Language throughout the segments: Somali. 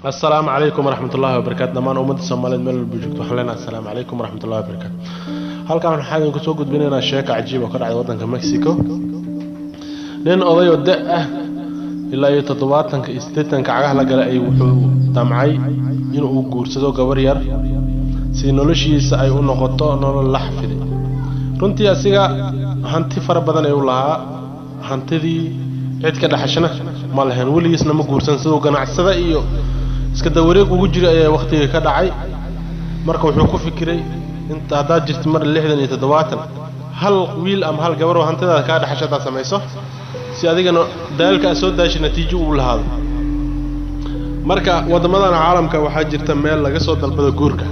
السلام عليكم ورحمة الله وبركاته دمان أمد الصوماليين ميل بوجوكتو حلنا السلام عليكم ورحمة الله وبركاته halkan waxaan xaadin ku soo gudbinaynaa sheeko cajiib oo ka dhacday wadanka Mexico nin oday oo ah ilaa 70 iyo 80 cagaha la galay ay wuxuu damcay inuu guursado gabar yar si noloshiisa ay u noqoto nolol la xafiday runtii asiga hanti fara badan ay u lahaa hantidii cid ka dhaxashana ma lahayn waligiisna ma guursan sidoo ganacsada iyo iska dawareeg ugu jiray ayaa waqtiga ka dhacay marka wuxuu ku fikiray inta hada jirto mar 60 iyo 70 hal wiil ama hal gabar oo hantida ka dhaxashada sameeyso si adigana daalka soo daashay natiijo u lahaado marka wadamadan caalamka waxa jirta meel laga soo dalbado guurka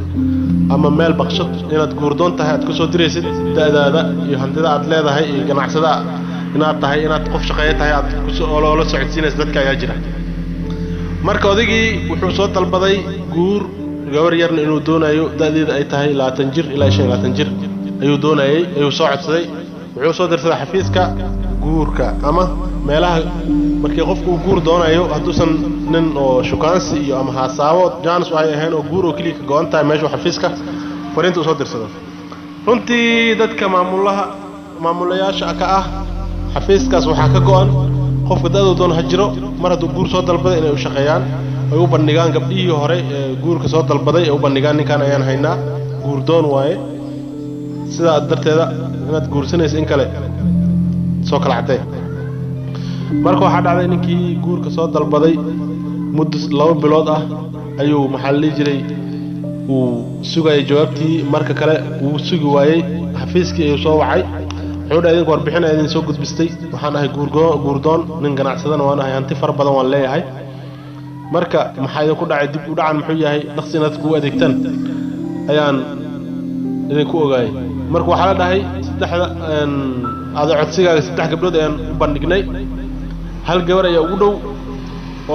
ama meel baqshad inaad guurdoon tahay aad ku soo diraysid daadaada iyo hantida aad leedahay iyo ganacsada inaad tahay inaad qof shaqeeyo tahay aad ku soo la socodsiinaysid dadka ayaa jira marka odaygii wuxuu soo dalbaday guur gabar yarna inuu doonayo daadeeda ay tahay 20 jir ilaa 25 jir ayuu doonayay ayuu soo codsaday wuxuu soo dirsaday xafiiska guurka ama meelaha markii qofku guur doonayo haduusan nin oo shukaansi iyo ama haasaabo jaanis ay ahayn oo guur oo kaliya go'an tahay meesha xafiiska fariinta soo dirsado runtii dadka maamulayaasha ka ah xafiiskaas waxa ka go'an qofka daadoo doon hajiro mar haduu guur soo dalbaday inay u shaqeeyaan ay u bandhigaan gabdhihii hore ee guurka soo dalbaday ay u bandhigaan ninkan ayaan haynaa guur doon waaye sida darteeda inaad guursanayso in kale soo kala caday marka waxa dhacday ninkii guurka soo dalbaday muddo 2 bilood ah ayuu maxalli jiray uu sugay jawaabtii marka kale uu sugi waayay xafiiskii ayuu soo wacay wuxuu dhahay in warbixin ay soo gudbistay waxaan ahay guurdoon nin ganacsadana waan ahay hanti far badan waan leeyahay marka maxay ku dhacay dib u dhacan muxuu yahay dhaqsiinad ku adeegtan ayaan idinku ogaay marka waxa la dhahay saddexda aad codsigaaga saddex gabdhood ayaan u bandhignay hal gabar ayaa ugu dhow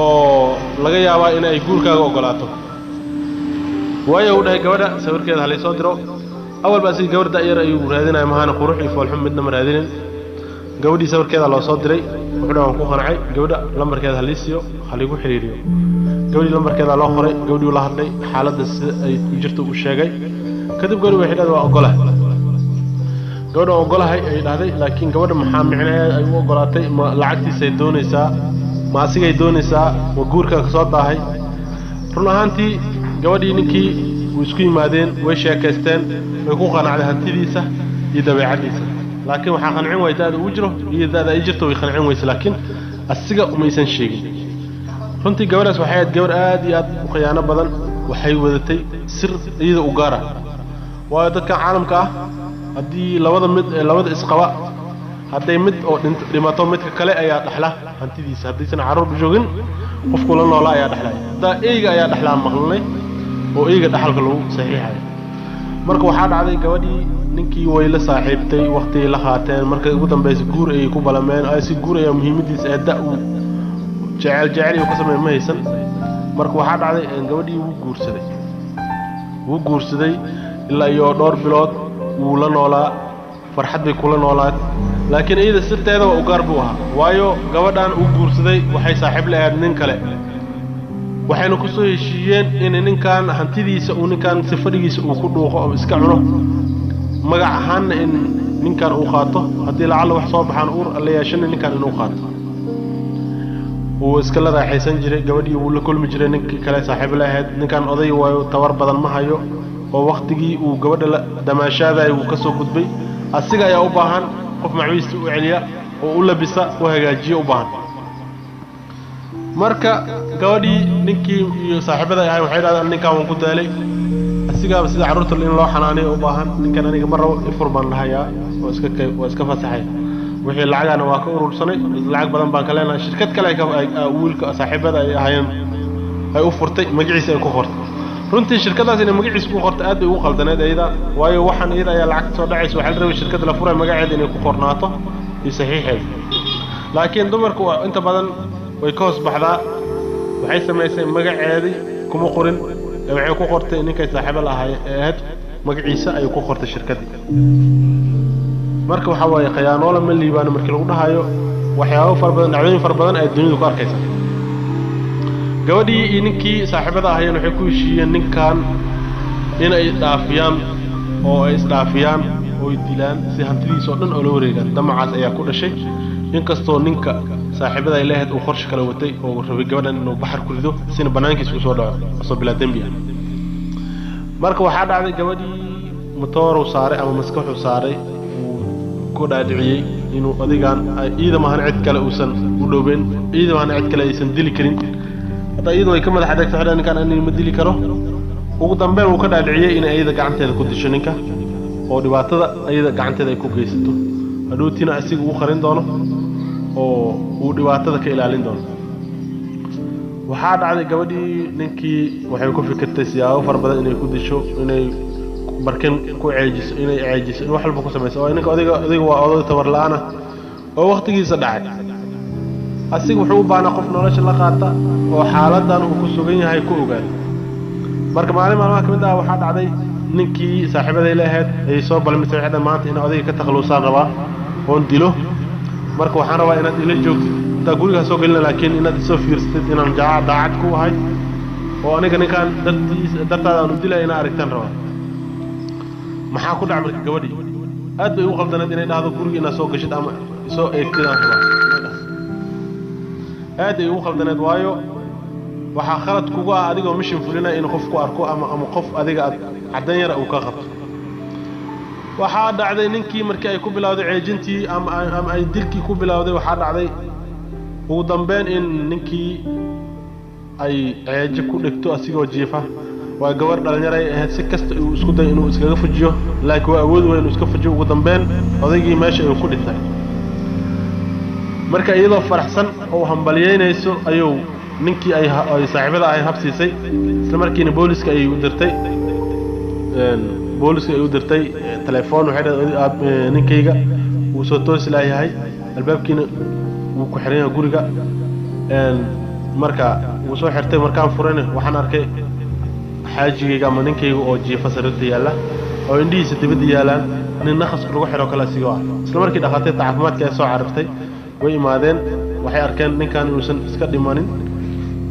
oo laga yaabaa in ay guurkaaga ogolaato waayo uu dhahay gabadha sawirkeeda halay soo diro awal baa si gabarda yar ayuu raadinay mahana qurux iyo foolxum midna ma raadinin gabadhii sawirkeeda loo soo diray wuxuu dhahay ku qancay gabadha lambarkeeda haliisiyo haligu xiriiriyo gabadhii lambarkeeda loo qoray gabadhii la hadlay xaaladda sida ay jirto u sheegay kadib gabadhii waxay dhahday waa ogolahay gabadha ogolahay ay dhahday laakiin gabadha maxaa micnaheed ay u ogolaatay ma lacagtiisa ay doonaysaa ma asigay doonaysaa waa guurka ka soo daahay run ahaantii gabadhii ninkii isku yimaadeen way sheekaysteen way ku qanacday hantidiisa iyo dabeecadiisa laakiin waxa qancin way daad u jiro iyo daad ay jirto way qancin waysa laakiin asiga uma aysan sheegin runtii gabadhaas waxay aad gabar aad iyo aad u khiyaano badan waxay wadatay sir iyada u gaara waa dadka caalamka ah hadii labada isqaba haday mid oo dhimato midka kale ayaa dhaxla hantidiisa hadaysan caruur joogin qofku la noolaa ayaa dhaxlay eeyga ayaa dhaxlaa maqlay oo eeyga dhaxalka lagu saxiixay marka waxa dhacday gabadhii ninkii way la saaxiibtay waqti la qaateen marka ugu dambeysay guur ay ku balameen ay si guur ay muhiimadiisa aada u jecel iyo ka sameeymaysan marka waxa dhacday in gabadhii uu guursaday ilaa iyo dhowr bilood uu la noolaa farxad bay kula noolaad laakiin iyada sirteeda waa u gaar buu ahaa waayo gabadhan uu guursaday waxay saaxiib lahayd nin kale waxayna ku soo heshiiyeen in ninkan hantidiisa uu ninkan sifadiisa uu ku dhuuqo oo iska cuno magac ahaan in ninkan uu qaato hadii lacal wax soo baxaan uur alla yeeshan ninkan inuu qaato uu iska la raaxaysan jiray gabadhii uu la kulmi jiray ninkii kale saaxiib lahayd ninkan oday waayo tabar badan ma hayo oo waqtigii uu gabadha la damaashaaday uu ka soo gudbay asiga ayaa u baahan qof macwiista u celiya oo u labisa oo hagaajiyo u baahan marka gabadhii ninkii iyo saaxiibada ay waxay raadaan ninkan uu ku daalay asiga sida carruurta in loo xanaaniyo u baahan ninkan aniga mar rabo ifur baan lahayaa oo iska fasaxay wixii lacagana waa ka urursanay lacag badan baan ka leenahay shirkad kale ay wiilka saaxiibada ay ahaayeen ay u furtay magaciisa ay ku qortay runtii shirkadaas inay magaciisa ku qortay aad bay ugu qaldaneed ayda waayo waxaan iyada ayaa lacag soo dhacayso waxa la rabay shirkada la furay magaceeda inay ku qornaato iyo saxiixeed laakiin dumarku inta badan way ka hoos baxdaa waxay sameysay magaceedii kuma qorin waxay ku qortay ninkay saaxiibo la ahayd magaciisa ay ku qortay shirkadii marka waxa way khiyaano la liibaan markii lagu dhahayo waxyaabo far badan dhacdooyin far badan ay dunida ku arkaysaa gabadhii ninkii saaxiibada ahaayeen waxay ku heshiiyeen ninkan inay dhaafiyaan oo ay isdhaafiyaan oo ay dilaan si hantidiisa oo dhan oo la wareegaan damacaas ayaa ku dhashay inkastoo ninka saaxiibada ay leeyahay uu qorshe kala watay oo rabay gabadhan inuu baxar ku rido sina banaankiisa u soo dhaco soo bila dambi marka waxaa dhacday gabadhii motor uu saaray ama maskax uu saaray ku dhaadhiciyay inuu adigan ciida maahan cid kale uusan u dhowbeen ciida maahan cid kale aysan dili karin hada iyadoo ay ka madax adeegto xidhan ninkan aan ma dili karo ugu dambeyn uu ka dhaadhiciyay in ayada gacanteeda ku disho ninka oo dhibaatada ayada gacanteeda ay ku geysato hadhowtina asiga uu qarin doono oo uu dhibaatada ka ilaalin doono waxaa dhacday gabadhii ninkii waxay ku fikirtay siyaabo far badan inay ku disho inay barkin ku ceejiso inay ceejiso in wax walba ku sameeyso oo ninka adiga waa oday tabar la'aan oo waqtigiisa dhacay asiga wuxuu u baahnaa qof nolosha la qaata oo xaaladan uu ku sugan yahay ku ogaado marka maalmaha kamid ah waxaa dhacday ninkii saaxiibada leeyahay ay soo balmisay xidhan maanta in odayga ka takhalusaan rabaa oo dilo marka waxaan rabaa inaad ila joogtid inta guriga soo galina laakiin inaad soo fiirsatid inaan daacad ku ahay oo aniga ninkan dartaada aan u dilay inaan aragtaan rabaa maxaa ku dhacay marka gabadhii aad bay u qaldaneed inay dhahdo guriga inaad soo gashid ama soo eegtid aan rabaa aad ay u qaldaneed waayo waxaa khalad kugu ah adigoo mission fulinaya in qof ku arko ama qof adiga cadan yar uu ka qabto waxaa dhacday ninkii markii ay ku bilowday ceejintii ama ay dilkii ku bilowday waxaa dhacday ugu dambeyn in ninkii ay ceejo ku dhigto asigoo jiifa waa gabar dhalinyaro ay ahayd si kasta uu isku day inuu iskaga fujiyo laakiin waa awood weyn inuu iska fujiyo ugu dambeyn odaygii meesha uu ku dhintay marka iyadoo faraxsan oo hambalyeynayso ayuu ninkii ay saaxiibada ay habsiisay isla markiina booliska ay u dirtay telefoon waxay dhahay ninkayga uu soo toosi laayahay albaabkiina uu ku xiran yahay guriga marka uu soo xirtay markaan furana waxaan arkay xaajigayga ama ninkayga oo jiifa sariirta yaala oo indhihiisa dibadda yaalaan nin naqas lagu xiro kala sigoo isla markii dhaqaatiirta caafimaadka ay soo carartay way imaadeen waxay arkeen ninkan inuusan iska dhimanin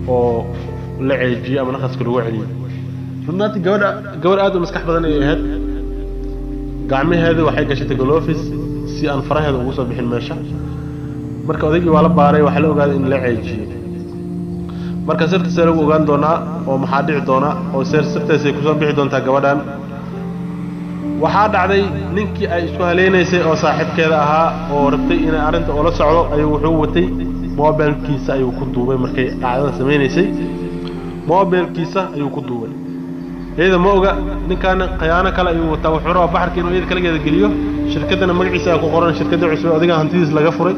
oo la ceejiyay ama naqaska lagu celiyay runtii gabadh aad u maskax badan ay ahayd gacmaheedu waxay gashatay gloves si aan faraheeda ugu soo bixin meesha marka odaygii waa la baaray waxa la ogaaday in la ceejiyay marka sirta lagu ogaan doonaa oo maxaa dhici doona oo sirtaas ay ku soo bixi doontaa gabadhan waxaa dhacday ninkii ay isku haleynaysay oo saaxiibkeeda ahaa oo rabtay inay arinta oo la socdo ayuu wuxuu watay mobilkiisa ayuu ku duubay markay dhacdada sameeynayay mobilkiisa ayuu ku duubay iyada ma oga ninkan qiyaano kale ayuu wataa wuxuu rabaa baxarka inuu iyada kala geeda geliyo shirkadana magaciisa ku qoran shirkadda cusub adiga hantidiis laga furay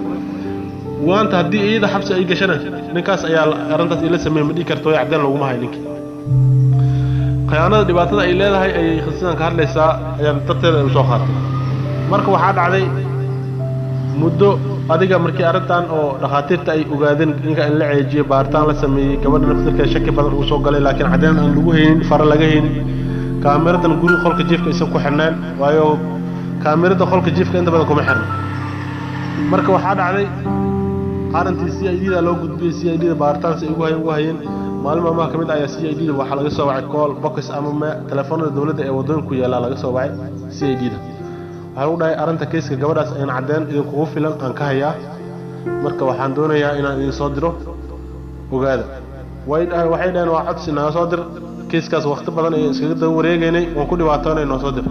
waanta haddii iyada xabsi ay gashana ninkaas ayaa arintaas ila sameeyay ma dhigi karto cadaan laguma hayo ninkii qiyaanada dhibaatada ay leedahay ay khasaan ka hadlaysaa ayaan darteeda u soo qaatay marka waxaa dhacday muddo adiga markii arintan oo dhaqaatiirta ay ogaadeen ninka in la ceejiyo baaritaan la sameeyay gabadha naftirka shaki badan uu soo galay laakiin cadaan aan lagu haynin fara laga haynin kaamiradan guri qolka jiifka isa ku xirnaan waayo kaamirada qolka jiifka inta badan kuma xirna marka waxaa dhacday arintii CID-da loo gudbiyay CID-da baaritaan si ugu hayeen maalmaha kamid ah CID-da waxa laga soo wacay call box ama telefoonada dawladda ee wadooyinka yaala laga soo wacay CID-da waxa uu dhahay arinta keeska gabadhaas ay cadeen idinku filan aan ka hayaa marka waxaan doonayaa inaan idin soo diro ogaada waxay dhahan waa codsi naga soo dir keeskaas waqti badan ay iskaga daba wareegaynay oo ku dhibaatoonay noo soo dir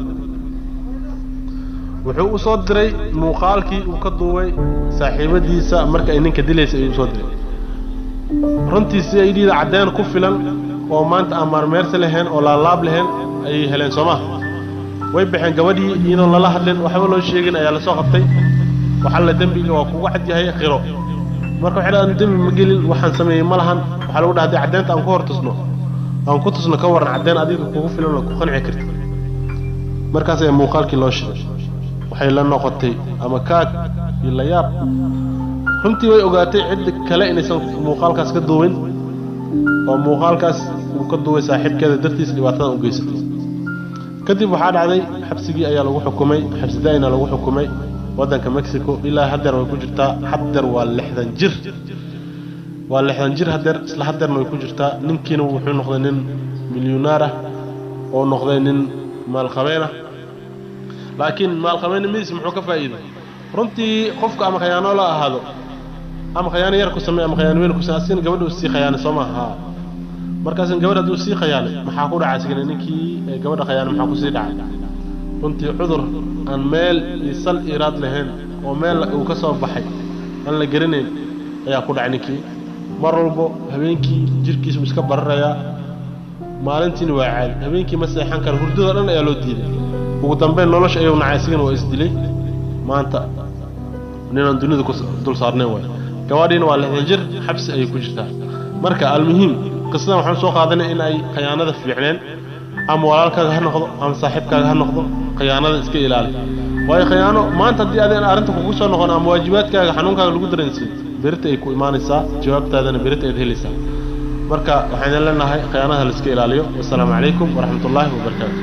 wuxuu u soo diray muuqaalkii uu ka duubay saaxiibadiisa marka ay ninka dilaysay uu soo diray runtii CID-da cadeen ku filan oo maanta amar meerta lahayn oo laalaab lahayn ay heleen Soomaa way bixin gabadhii iyadoo lala hadlin waxba loo sheegin ayaa la soo qabtay waxa la dambiga waa kugu cad yahay qiro marka waxa aan dambi ma gelin waxaan sameeyay malahan waxa lagu dhahay cadeynta aan ku hortusno aan ku tusno ka waran cadeen adiga kugu filan oo ku qanci kartid markaas ay muuqaalkii loo sheegay waxay la noqotay ama kaag ila yaab runtii way ogaatay cid kale inaysan muuqaalkaas ka duubin oo muuqaalkaas uu ka duubay saaxiibkeeda dartiis dhibaatada u geysatay kadib waxaa dhacday xabsigii ayaa lagu xukumay xabsidaayna lagu xukumay wadanka Mexico ilaa haddar way ku jirtaa haddar waa 60 jir واللحن جير هدر إسلا هدر ما يكون جرتا نمكن وحين نخذين مليونارة أو نخذين مال خبينة لكن مال خبينة ميس محوك فائدة رنتي قفك أما خيانة ولا هذا أما خيانة يركو سمي أما خيانة وين كساسين قبل وسي خيانة سماها مركز قبل دوسي خيانة محاكور عاسكين إنكي قبل خيانة محاكور سيد عاد رنتي عذر أن مال يصل إيراد لهن ومال وكسب بحي أنا لجرنين يا كود عنكي مرربو هبينكي جيركيس مسكبر ريا maalintiin waa caadi habeenkii ma seexan kar hurdada dhan ayaa loo diiday ugu dambeyn nolosha ayuu nacaasigan oo isdilay maanta ninaan dunida ku dul saarnay way gawadhiina waa 60 jir xabsi ay ku jirtaa marka almuhiim qisada waxaan soo qaadanay in ay khiyaanada fiicneen ama walaalkaaga ha noqdo ama saaxiibkaaga ha noqdo khiyaanada iska ilaali way khiyaano maanta hadii aad arinta kugu soo noqon ama waajibaadkaaga xanuunkaaga lagu dareensiin berita ay ku imaanaysaa jawaabtaadana berita ay helaysaa marka waxaan leenahay khiyaanada la iska ilaaliyo. Wassalaamu calaykum waraxmatullaahi wabarakaatuh.